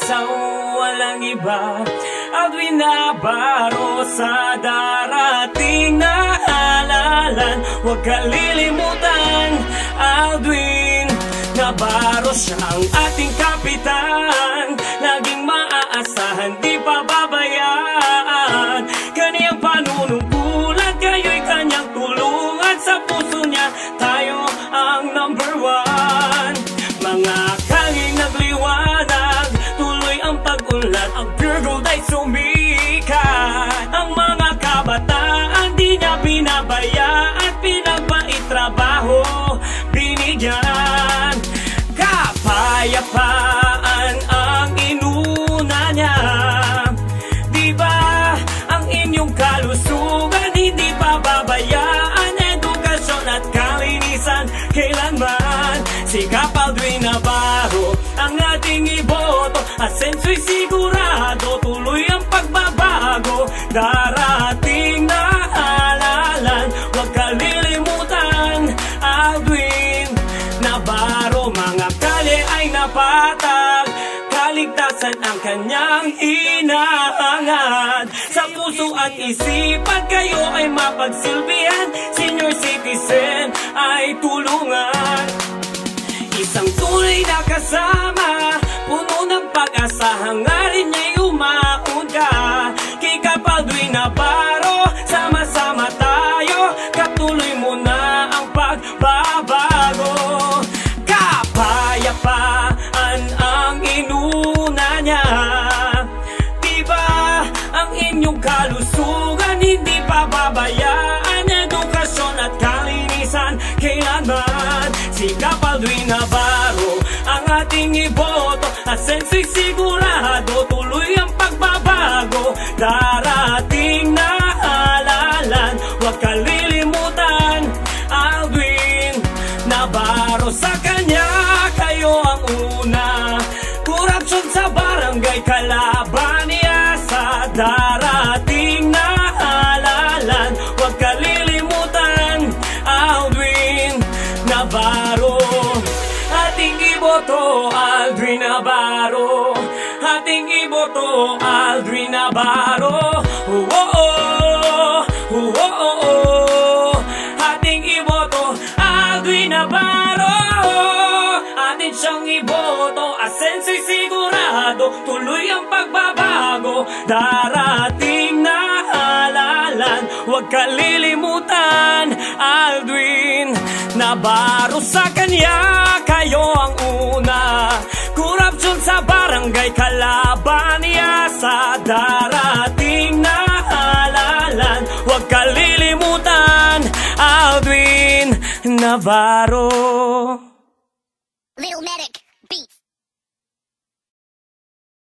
isang walang iba, Aldwin Navarro. Sa darating na halalan, huwag kalilimutan, Aldwin Navarro. Siya ang ating kapitan, laging maaasahan, di pababayaan. Kaniyang panunungkulan, kayo'y kanyang tulungan. Sa puso niya, tayo ang number one. Mga kanging nagliwanag, tuloy ang pag-unlad, ang pure gold ay sumikat. Ang mga kabataan, di niya binabayaan, pinagpaitrabaho, binigyan. Kapayapaan ang inuna niya, di ba? Ang inyong kalusugan, hindi pababayaan. Edukasyon at kalinisan, kailanman. Sikap Aldwin Navarro, ang ating iboto. Asenso'y sigurado, tuloy ang pagbabago. Darating na halalan, huwag kalilimutan, Aldwin Navarro. Mga kalye ay napatag, kaligtasan ang kanyang hinahangad. Sa puso at isipan, kayo ay mapagsilbihan. Senior citizen ay tulungan. Isang tunay na kasama, puno ng pag-asa, hangarin niya'y umaon ka. Kay Aldwin Navarro, sama-sama tayo, katuloy mo na ang pagbabago. Kapayapaan ang inuna niya, diba? Ang inyong kalusugan, hindi pababayaan. Edukasyon at kalinisan, kailanman. Sikap Aldwin Navarro, ang ating iboto. Asenso'y sigurado, tuloy ang pagbabago. Darating na halalan, huwag kalilimutan, Aldwin Navarro. Sa kanya, kayo ang una. Korupsyon sa barangay, kalaban niya. Sa darating na halalan, huwag kalilimutan, Aldwin Navarro. Ating iboto, Aldwin Navarro. Ating iboto, Aldwin Navarro. Oh, oh, oh. Oh, oh, oh. Ating iboto, Aldwin Navarro. Atin siyang iboto, asenso'y sigurado, tuloy ang pagbabago. Darating na halalan, huwag kalilimutan, Aldwin Navarro. Sa kanya, kayo ang una. Korupsyon sa barangay, kalaban niya. Sa darating na halalan, huwag kalilimutan, Aldwin Navarro. Little Medic.